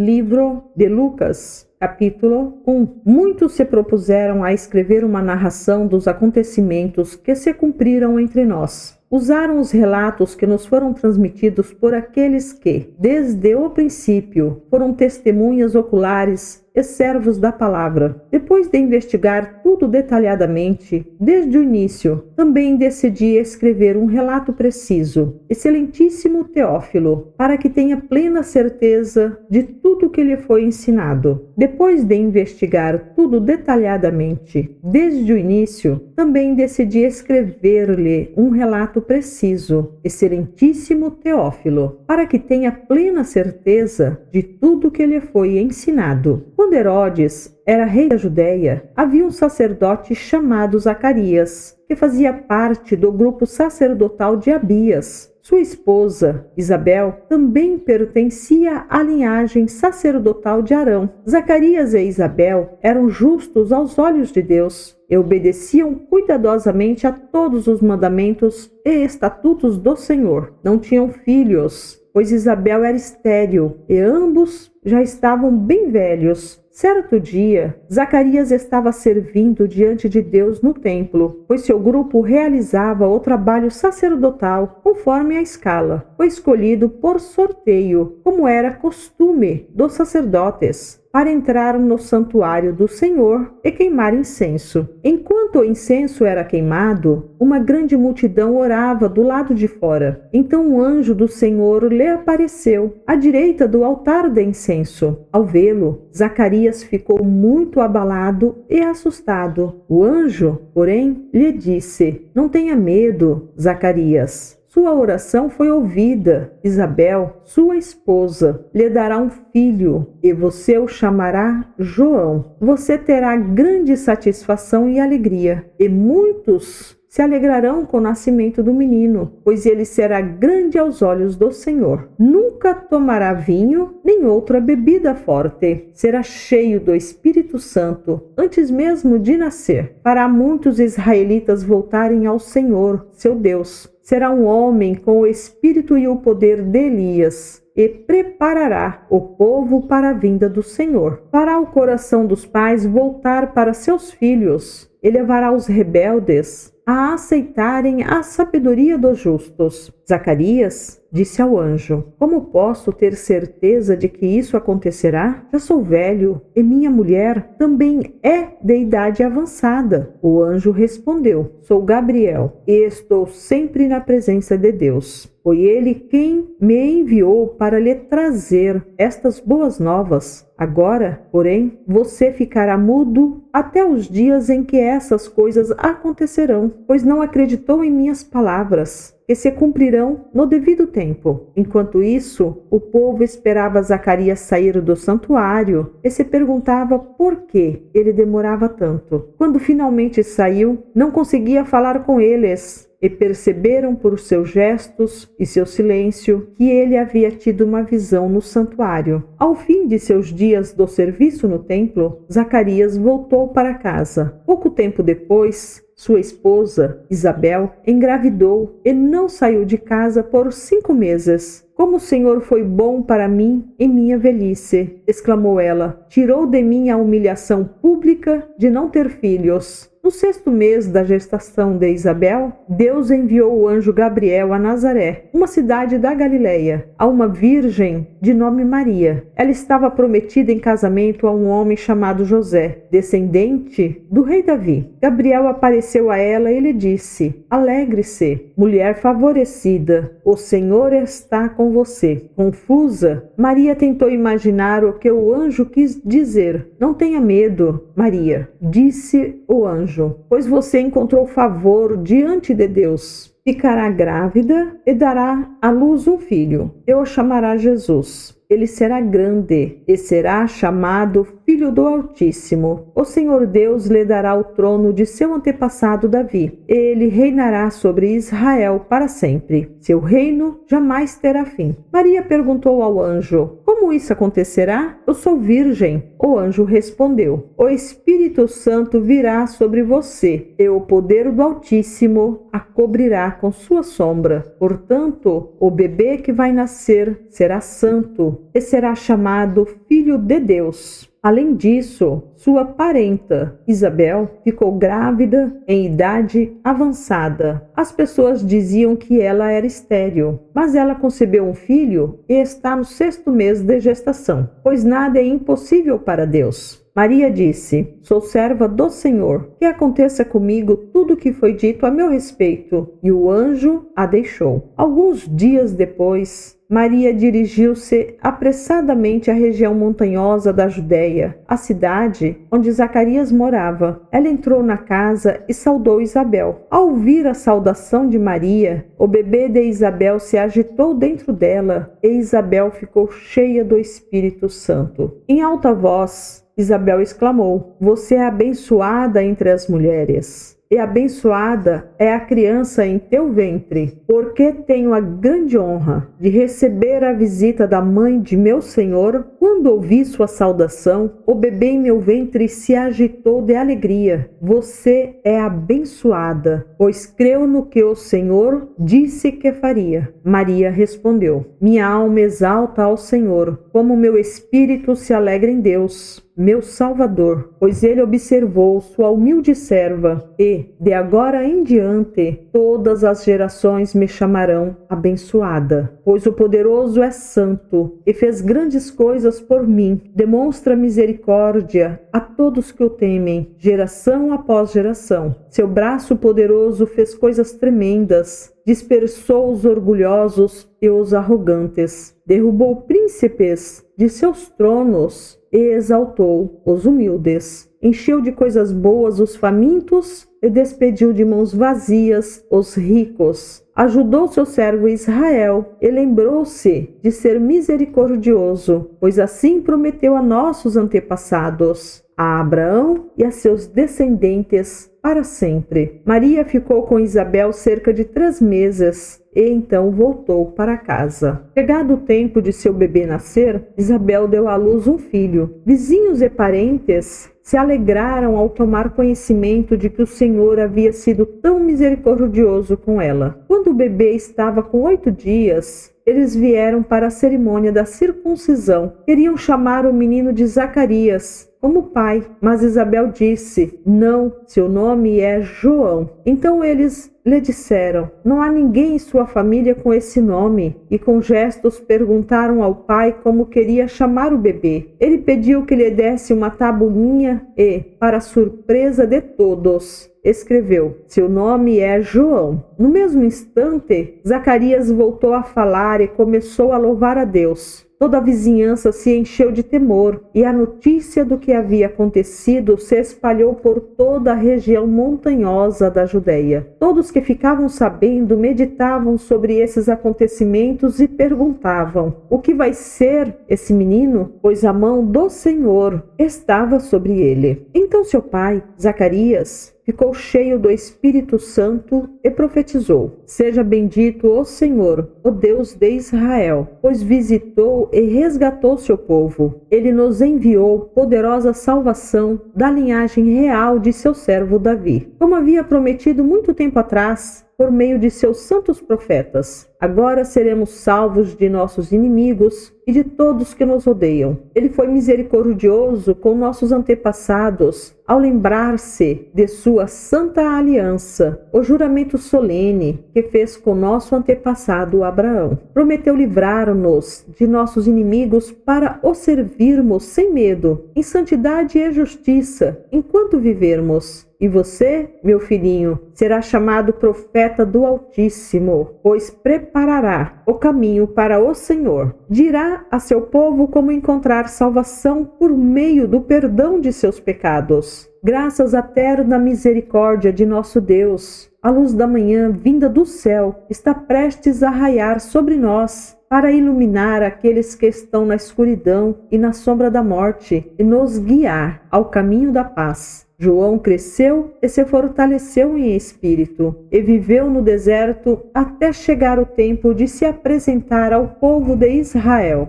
Livro de Lucas, capítulo 1. Muitos se propuseram a escrever uma narração dos acontecimentos que se cumpriram entre nós. Usaram os relatos que nos foram transmitidos por aqueles que, desde o princípio, foram testemunhas oculares e servos da palavra. Depois de investigar tudo detalhadamente, desde o início, também decidi escrever um relato preciso, excelentíssimo Teófilo, para que tenha plena certeza de tudo que lhe foi ensinado. Depois de investigar tudo detalhadamente, desde o início, também decidi escrever-lhe um relato preciso, excelentíssimo Teófilo, para que tenha plena certeza de tudo que lhe foi ensinado. Quando Herodes era rei da Judéia, havia um sacerdote chamado Zacarias, que fazia parte do grupo sacerdotal de Abias. Sua esposa, Isabel, também pertencia à linhagem sacerdotal de Arão. Zacarias e Isabel eram justos aos olhos de Deus e obedeciam cuidadosamente a todos os mandamentos e estatutos do Senhor. Não tinham filhos, pois Isabel era estéril e ambos já estavam bem velhos. Certo dia, Zacarias estava servindo diante de Deus no templo, pois seu grupo realizava o trabalho sacerdotal conforme a escala. Foi escolhido por sorteio, como era costume dos sacerdotes, para entrar no santuário do Senhor e queimar incenso. Enquanto o incenso era queimado, uma grande multidão orava do lado de fora. Então um anjo do Senhor lhe apareceu, à direita do altar de incenso. Ao vê-lo, Zacarias ficou muito abalado e assustado. O anjo, porém, lhe disse: "Não tenha medo, Zacarias. Sua oração foi ouvida. Isabel, sua esposa, lhe dará um filho, e você o chamará João. Você terá grande satisfação e alegria, e muitos se alegrarão com o nascimento do menino, pois ele será grande aos olhos do Senhor. Nunca tomará vinho, nem outra bebida forte. Será cheio do Espírito Santo, antes mesmo de nascer. Fará muitos israelitas voltarem ao Senhor, seu Deus. Será um homem com o espírito e o poder de Elias, e preparará o povo para a vinda do Senhor. Fará o coração dos pais voltar para seus filhos, e levará os rebeldes a aceitarem a sabedoria dos justos." Zacarias disse ao anjo: "Como posso ter certeza de que isso acontecerá? Já sou velho e minha mulher também é de idade avançada." O anjo respondeu: "Sou Gabriel e estou sempre na presença de Deus. Foi ele quem me enviou para lhe trazer estas boas novas. Agora, porém, você ficará mudo até os dias em que essas coisas acontecerão, pois não acreditou em minhas palavras, que se cumprirão no devido tempo." Enquanto isso, o povo esperava Zacarias sair do santuário e se perguntava por que ele demorava tanto. Quando finalmente saiu, não conseguia falar com eles, e perceberam por seus gestos e seu silêncio que ele havia tido uma visão no santuário. Ao fim de seus dias do serviço no templo, Zacarias voltou para casa. Pouco tempo depois, sua esposa, Isabel, engravidou e não saiu de casa por 5 meses. "Como o Senhor foi bom para mim em minha velhice!" exclamou ela. "Tirou de mim a humilhação pública de não ter filhos." No 6º mês da gestação de Isabel, Deus enviou o anjo Gabriel a Nazaré, uma cidade da Galileia, a uma virgem de nome Maria. Ela estava prometida em casamento a um homem chamado José, descendente do rei Davi. Gabriel apareceu a ela e lhe disse: "Alegre-se, mulher favorecida, o Senhor está com você." Confusa, Maria tentou imaginar o que o anjo quis dizer. "Não tenha medo, Maria", disse o anjo, "pois você encontrou favor diante de Deus. Ficará grávida e dará à luz um filho, e o chamará Jesus. Ele será grande e será chamado Filho do Altíssimo. O Senhor Deus lhe dará o trono de seu antepassado Davi. Ele reinará sobre Israel para sempre. Seu reino jamais terá fim." Maria perguntou ao anjo: "Como isso acontecerá? Eu sou virgem." O anjo respondeu: "O Espírito Santo virá sobre você, e o poder do Altíssimo a cobrirá com sua sombra. Portanto, o bebê que vai nascer será santo e será chamado Filho filho de Deus. Além disso, sua parenta, Isabel, ficou grávida em idade avançada. As pessoas diziam que ela era estéril, mas ela concebeu um filho e está no 6º mês de gestação, pois nada é impossível para Deus. Maria disse: sou serva do Senhor, que aconteça comigo tudo o que foi dito a meu respeito. E o anjo a deixou. Alguns dias depois, Maria dirigiu-se apressadamente à região montanhosa da Judéia, a cidade onde Zacarias morava. Ela entrou na casa e saudou Isabel. Ao ouvir a saudação de Maria, o bebê de Isabel se agitou dentro dela e Isabel ficou cheia do Espírito Santo. Em alta voz, Isabel exclamou: você é abençoada entre as mulheres. E abençoada é a criança em teu ventre, porque tenho a grande honra de receber a visita da mãe de meu Senhor. Quando ouvi sua saudação, o bebê em meu ventre se agitou de alegria. Você é abençoada, pois creu no que o Senhor disse que faria. Maria respondeu: minha alma exalta ao Senhor, como meu espírito se alegra em Deus, meu Salvador, pois ele observou sua humilde serva, e, de agora em diante, todas as gerações me chamarão abençoada. Pois o poderoso é santo, e fez grandes coisas por mim. Demonstra misericórdia a todos que o temem, geração após geração. Seu braço poderoso fez coisas tremendas. Dispersou os orgulhosos e os arrogantes. Derrubou príncipes de seus tronos e exaltou os humildes. Encheu de coisas boas os famintos e despediu de mãos vazias os ricos. Ajudou seu servo Israel e lembrou-se de ser misericordioso, pois assim prometeu a nossos antepassados, a Abraão e a seus descendentes para sempre. Maria ficou com Isabel cerca de 3 meses e então voltou para casa. Chegado o tempo de seu bebê nascer, Isabel deu à luz um filho. Vizinhos e parentes se alegraram ao tomar conhecimento de que o Senhor havia sido tão misericordioso com ela. Quando o bebê estava com 8 dias, eles vieram para a cerimônia da circuncisão. Queriam chamar o menino de Zacarias, como pai, mas Isabel disse: não, seu nome é João. Então eles lhe disseram: não há ninguém em sua família com esse nome. E com gestos perguntaram ao pai como queria chamar o bebê. Ele pediu que lhe desse uma tabuinha e, para surpresa de todos, escreveu: seu nome é João. No mesmo instante, Zacarias voltou a falar e começou a louvar a Deus. Toda a vizinhança se encheu de temor, e a notícia do que havia acontecido se espalhou por toda a região montanhosa da Judéia. Todos que ficavam sabendo meditavam sobre esses acontecimentos e perguntavam: o que vai ser esse menino? Pois a mão do Senhor estava sobre ele. Então seu pai, Zacarias, ficou cheio do Espírito Santo e profetizou: seja bendito o Senhor, o Deus de Israel, pois visitou e resgatou seu povo. Ele nos enviou poderosa salvação da linhagem real de seu servo Davi, como havia prometido muito tempo atrás, por meio de seus santos profetas. Agora seremos salvos de nossos inimigos e de todos que nos odeiam. Ele foi misericordioso com nossos antepassados ao lembrar-se de sua santa aliança, o juramento solene que fez com nosso antepassado Abraão. Prometeu livrar-nos de nossos inimigos para o servirmos sem medo, em santidade e justiça, enquanto vivermos. E você, meu filhinho, será chamado profeta do Altíssimo, pois preparará o caminho para o Senhor. Dirá a seu povo como encontrar salvação por meio do perdão de seus pecados. Graças à terna misericórdia de nosso Deus, a luz da manhã vinda do céu está prestes a raiar sobre nós, para iluminar aqueles que estão na escuridão e na sombra da morte, e nos guiar ao caminho da paz. João cresceu e se fortaleceu em espírito, e viveu no deserto até chegar o tempo de se apresentar ao povo de Israel.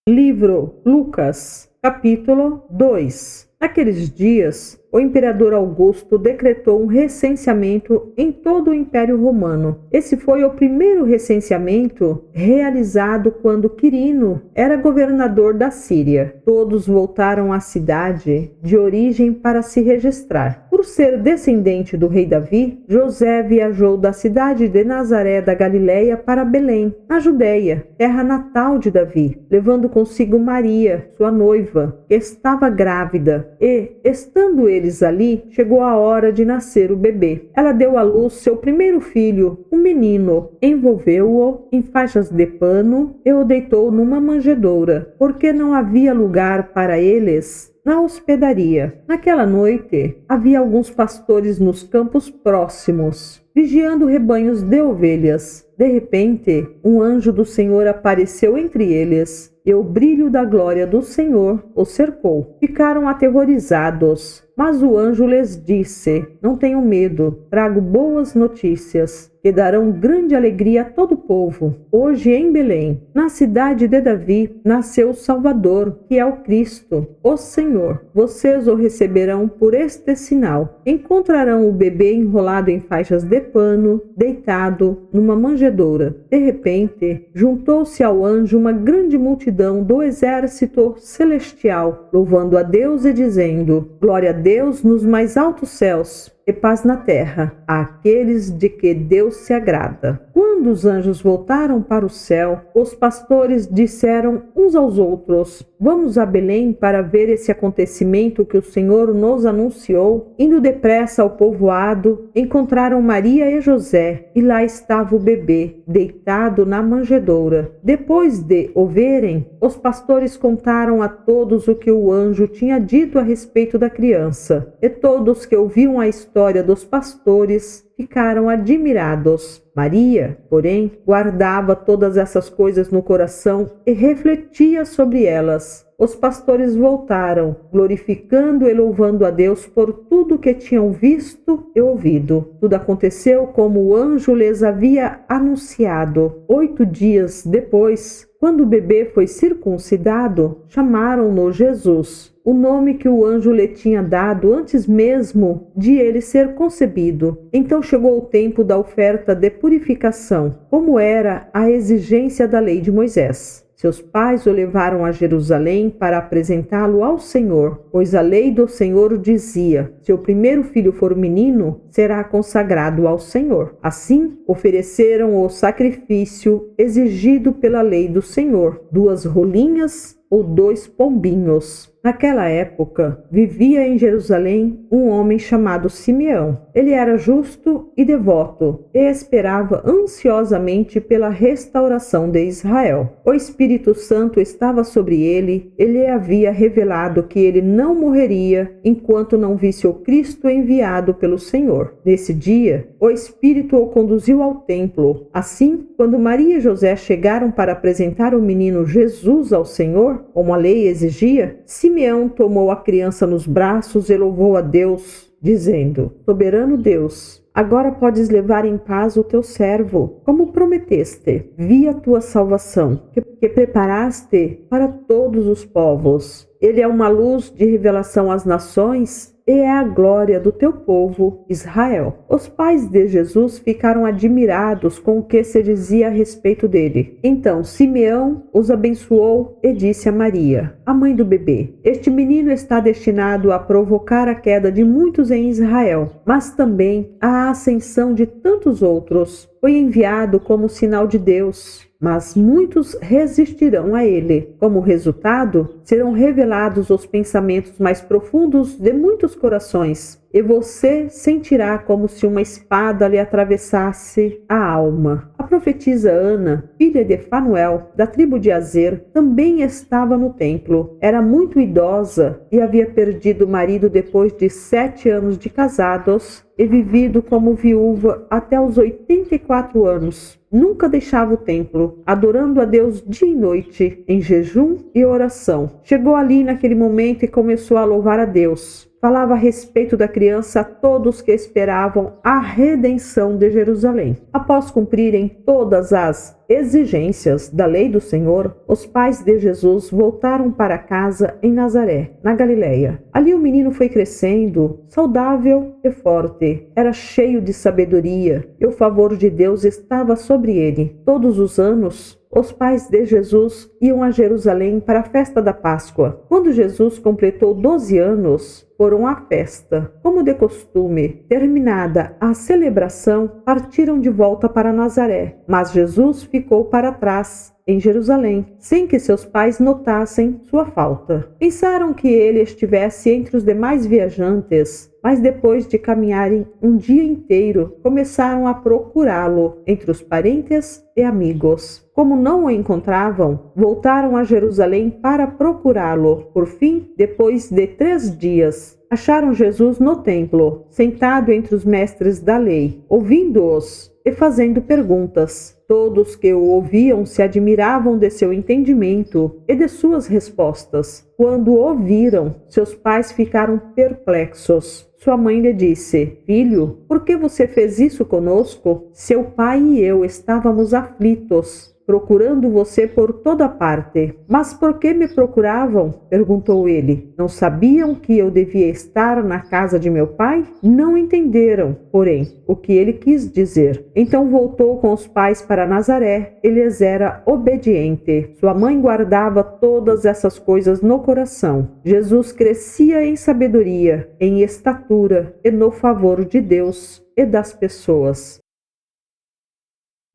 Livro Lucas, capítulo 2. Naqueles dias, o imperador Augusto decretou um recenseamento em todo o Império Romano. Esse foi o primeiro recenseamento realizado quando Quirino era governador da Síria. Todos voltaram à cidade de origem para se registrar. Por ser descendente do rei Davi, José viajou da cidade de Nazaré da Galileia para Belém, na Judéia, terra natal de Davi, levando consigo Maria, sua noiva, que estava grávida, e, estando eles ali, chegou a hora de nascer o bebê. Ela deu à luz seu primeiro filho, um menino, envolveu-o em faixas de pano e o deitou numa manjedoura, porque não havia lugar para eles na hospedaria. Naquela noite, havia alguns pastores nos campos próximos, vigiando rebanhos de ovelhas. De repente, um anjo do Senhor apareceu entre eles, e o brilho da glória do Senhor os cercou. Ficaram aterrorizados, mas o anjo lhes disse: não tenham medo, trago boas notícias, que darão grande alegria a todo o povo. Hoje em Belém, na cidade de Davi, nasceu o Salvador, que é o Cristo, o Senhor. Vocês o receberão por este sinal. Encontrarão o bebê enrolado em faixas de pano, deitado numa manjedoura. De repente, juntou-se ao anjo uma grande multidão do exército celestial, louvando a Deus e dizendo: glória a Deus nos mais altos céus e paz na terra, àqueles de que Deus se agrada. Quando os anjos voltaram para o céu, os pastores disseram uns aos outros: vamos a Belém para ver esse acontecimento que o Senhor nos anunciou. Indo depressa ao povoado, encontraram Maria e José, e lá estava o bebê, deitado na manjedoura. Depois de o verem, os pastores contaram a todos o que o anjo tinha dito a respeito da criança. E todos que ouviam a história dos pastores ficaram admirados. Maria, porém, guardava todas essas coisas no coração e refletia sobre elas. Os pastores voltaram, glorificando e louvando a Deus por tudo que tinham visto e ouvido. Tudo aconteceu como o anjo lhes havia anunciado. 8 dias depois, quando o bebê foi circuncidado, chamaram-no Jesus, o nome que o anjo lhe tinha dado antes mesmo de ele ser concebido. Então chegou o tempo da oferta de purificação, como era a exigência da lei de Moisés. Seus pais o levaram a Jerusalém para apresentá-lo ao Senhor, pois a lei do Senhor dizia: se o primeiro filho for menino, será consagrado ao Senhor. Assim, ofereceram o sacrifício exigido pela lei do Senhor, 2 rolinhas ou 2 pombinhos. Naquela época, vivia em Jerusalém um homem chamado Simeão. Ele era justo e devoto e esperava ansiosamente pela restauração de Israel. O Espírito Santo estava sobre ele e lhe havia revelado que ele não morreria enquanto não visse o Cristo enviado pelo Senhor. Nesse dia, o Espírito o conduziu ao templo. Assim, quando Maria e José chegaram para apresentar o menino Jesus ao Senhor, como a lei exigia, Simeão tomou a criança nos braços e louvou a Deus, dizendo: soberano Deus, agora podes levar em paz o teu servo, como prometeste. Vi a tua salvação, que preparaste para todos os povos. Ele é uma luz de revelação às nações e é a glória do teu povo, Israel. Os pais de Jesus ficaram admirados com o que se dizia a respeito dele. Então Simeão os abençoou e disse a Maria, a mãe do bebê: este menino está destinado a provocar a queda de muitos em Israel, mas também a ascensão de tantos outros. Foi enviado como sinal de Deus, mas muitos resistirão a ele. Como resultado, serão revelados os pensamentos mais profundos de muitos corações, e você sentirá como se uma espada lhe atravessasse a alma. A profetisa Ana, filha de Fanuel, da tribo de Azer, também estava no templo. Era muito idosa e havia perdido o marido depois de 7 anos de casados e vivido como viúva até os 84 anos. Nunca deixava o templo, adorando a Deus dia e noite, em jejum e oração. Chegou ali naquele momento e começou a louvar a Deus. falava a respeito da criança a todos que esperavam a redenção de Jerusalém. Após cumprirem todas as exigências da lei do Senhor, os pais de Jesus voltaram para casa em Nazaré, na Galileia. Ali o menino foi crescendo, saudável e forte. Era cheio de sabedoria e o favor de Deus estava sobre ele. Todos os anos, os pais de Jesus iam a Jerusalém para a festa da Páscoa. Quando Jesus completou 12 anos, foram à festa. Como de costume, terminada a celebração, partiram de volta para Nazaré. Mas Jesus ficou para trás, em Jerusalém, sem que seus pais notassem sua falta. Pensaram que ele estivesse entre os demais viajantes, mas depois de caminharem um dia inteiro, começaram a procurá-lo entre os parentes e amigos. Como não o encontravam, voltaram a Jerusalém para procurá-lo. Por fim, depois de 3 dias, acharam Jesus no templo, sentado entre os mestres da lei, ouvindo-os e fazendo perguntas. Todos que o ouviam se admiravam de seu entendimento e de suas respostas. Quando o viram, seus pais ficaram perplexos. Sua mãe lhe disse: Filho, por que você fez isso conosco? Seu pai e eu estávamos aflitos, procurando você por toda parte. Mas por que me procuravam? Perguntou ele. Não sabiam que eu devia estar na casa de meu pai? Não entenderam, porém, o que ele quis dizer. Então voltou com os pais para Nazaré. Ele lhes era obediente. Sua mãe guardava todas essas coisas no coração. Jesus crescia em sabedoria, em estatura e no favor de Deus e das pessoas.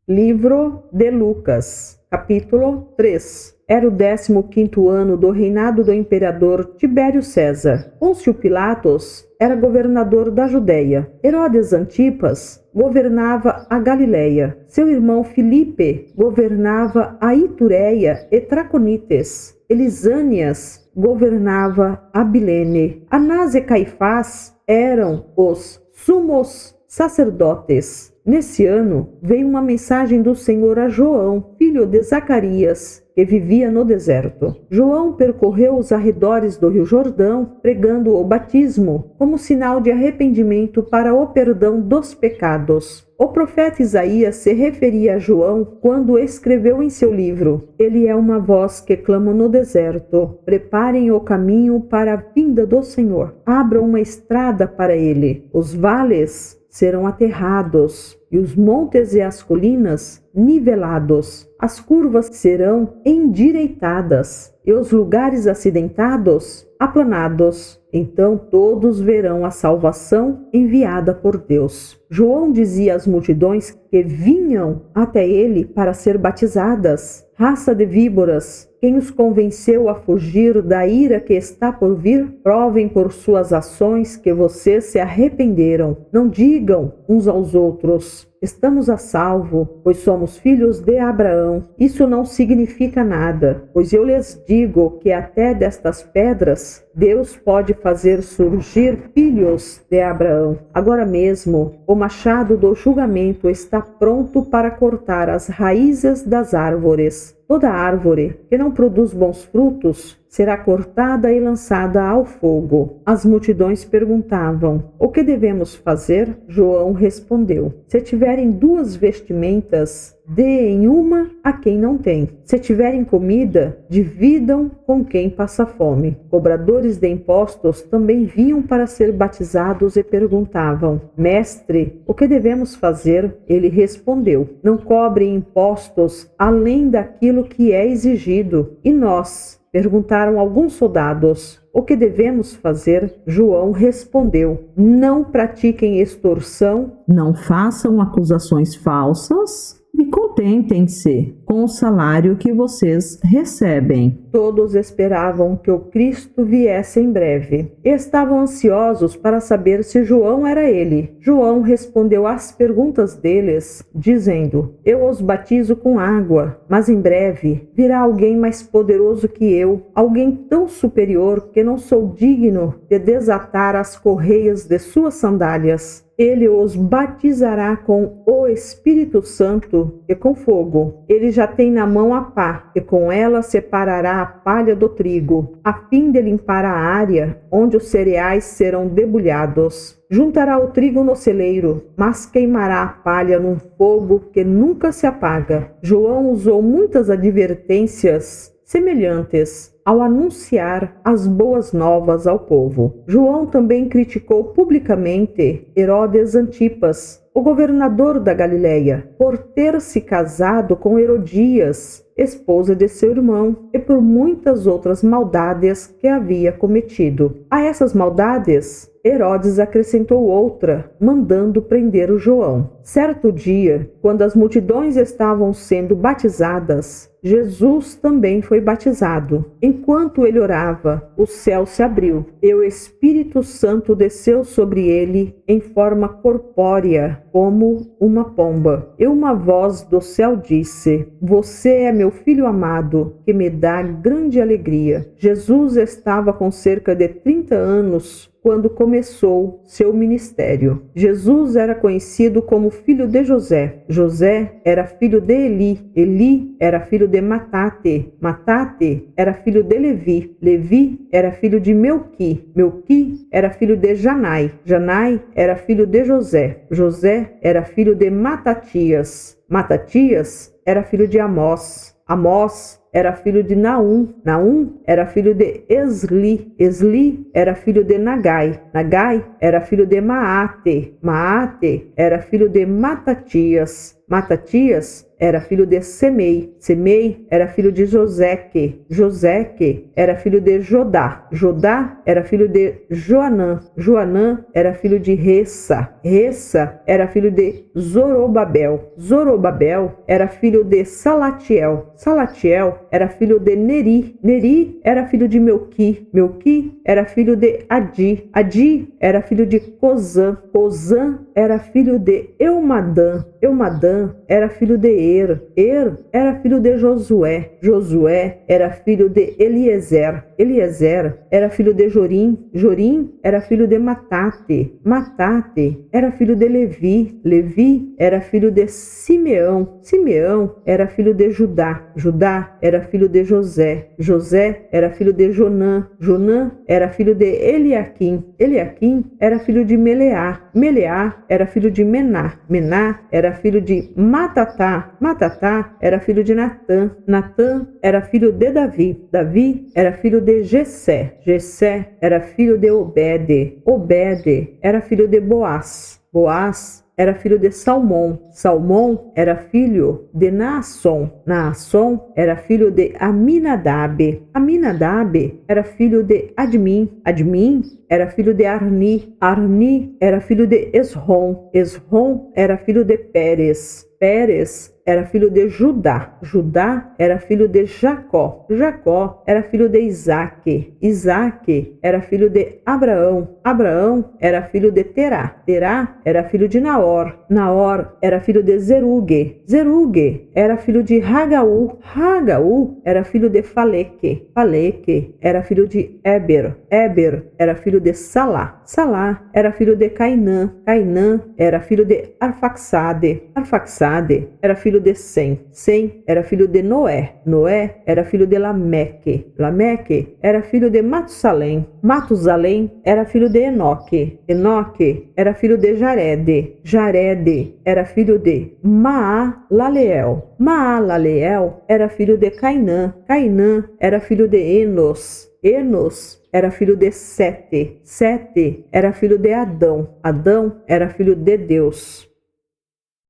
Livro de Lucas, capítulo 3. Era o 15º ano do reinado do imperador Tibério César. Pôncio Pilatos era governador da Judéia. Herodes Antipas governava a Galileia. Seu irmão Filipe governava a Itureia e Traconites. Elisânias governava a Abilene. Anás e Caifás eram os sumos sacerdotes. Nesse ano, veio uma mensagem do Senhor a João, filho de Zacarias, que vivia no deserto. João percorreu os arredores do Rio Jordão, pregando o batismo como sinal de arrependimento para o perdão dos pecados. O profeta Isaías se referia a João quando escreveu em seu livro: Ele é uma voz que clama no deserto, preparem o caminho para a vinda do Senhor, abram uma estrada para ele. Os vales serão aterrados e os montes e as colinas nivelados. As curvas serão endireitadas e os lugares acidentados aplanados. Então todos verão a salvação enviada por Deus. João dizia às multidões que vinham até ele para ser batizadas: raça de víboras, quem os convenceu a fugir da ira que está por vir? Provem por suas ações que vocês se arrependeram. Não digam uns aos outros: estamos a salvo, pois somos filhos de Abraão. Isso não significa nada, pois eu lhes digo que até destas pedras Deus pode fazer surgir filhos de Abraão. Agora mesmo, o machado do julgamento está pronto para cortar as raízes das árvores. Toda árvore que não produz bons frutos será cortada e lançada ao fogo. As multidões perguntavam: o que devemos fazer? João respondeu: se tiverem 2 vestimentas, deem uma a quem não tem. Se tiverem comida, dividam com quem passa fome. Cobradores de impostos também vinham para ser batizados e perguntavam: Mestre, o que devemos fazer? Ele respondeu: não cobrem impostos além daquilo que é exigido. E nós? Perguntaram alguns soldados: o que devemos fazer? João respondeu: não pratiquem extorsão, não façam acusações falsas e contentem-se com o salário que vocês recebem. Todos esperavam que o Cristo viesse em breve. Estavam ansiosos para saber se João era ele. João respondeu às perguntas deles, dizendo: eu os batizo com água, mas em breve virá alguém mais poderoso que eu, alguém tão superior que não sou digno de desatar as correias de suas sandálias. Ele os batizará com o Espírito Santo e com fogo. Ele já tem na mão a pá, e com ela separará a palha do trigo, a fim de limpar a área onde os cereais serão debulhados. Juntará o trigo no celeiro, mas queimará a palha num fogo que nunca se apaga. João usou muitas advertências semelhantes ao anunciar as boas novas ao povo. João também criticou publicamente Herodes Antipas, o governador da Galileia, por ter se casado com Herodias, esposa de seu irmão, e por muitas outras maldades que havia cometido. A essas maldades, Herodes acrescentou outra, mandando prender o João. Certo dia, quando as multidões estavam sendo batizadas, Jesus também foi batizado. Enquanto ele orava, o céu se abriu e o Espírito Santo desceu sobre ele em forma corpórea, como uma pomba. E uma voz do céu disse: "Você é meu filho amado, que me dá grande alegria." Jesus estava com cerca de 30 anos quando começou seu ministério. Jesus era conhecido como filho de José. José era filho de Eli. Eli era filho de Matate. Matate era filho de Levi. Levi era filho de Melqui. Melqui era filho de Janai. Janai era filho de José. José era filho de Matatias. Matatias era filho de Amós. Amós era filho de Naum. Naum era filho de Esli. Esli era filho de Nagai. Nagai era filho de Maate. Maate era filho de Matatias. Matatias era filho de Semei. Semei era filho de Joseque. Joseque era filho de Jodá. Jodá era filho de Joanã. Joanã era filho de Ressa. Ressa era filho de Zorobabel. Zorobabel era filho de Salatiel. Salatiel era filho de Neri. Neri era filho de Melqui. Melqui era filho de Adi. Adi era filho de Cozã. Cozã era filho de Eumadã. Eumadã era filho de Er. Er era filho de Josué. Josué era filho de Eliezer. Eliezer era filho de Jorim. Jorim era filho de Matate. Matate era filho de Levi. Levi era filho de Simeão. Simeão era filho de Judá. Judá era filho de José. José era filho de Jonã. Jonã era filho de Eliaquim. Eliaquim era filho de Meleá. Meleá era filho de Mená. Mená era filho de Matatá. Matatá era filho de Natã. Natã era filho de Davi. Davi era filho de Jessé. Jessé era filho de Obede. Obede era filho de Boaz. Boaz era filho de Salmão. Salmão era filho de Naasson. Naasson era filho de Aminadab. Aminadab era filho de Admin. Admin era filho de Arni. Arni era filho de Esrom. Esrom era filho de Pérez. Pérez era filho de Judá. Judá era filho de Jacó. Jacó era filho de Isaque. Isaque era filho de Abraão. Abraão era filho de Terá. Terá era filho de Naor. Naor era filho de Zerugue. Zerugue era filho de Hagaú. Hagaú era filho de Faleque. Faleque era filho de Éber. Éber era filho de Salá. Salá era filho de Cainã. Cainã era filho de Arfaxade. Arfaxade era filho de Sem. Sem era filho de Noé. Noé era filho de Lameque. Lameque era filho de Matusalém. Matusalém era filho de Enoque. Enoque era filho de Jarede. Jarede era filho de Maalaleel. Maalaleel era filho de Cainã. Cainã era filho de Enos. Enos era filho de Sete. Sete era filho de Adão. Adão era filho de Deus.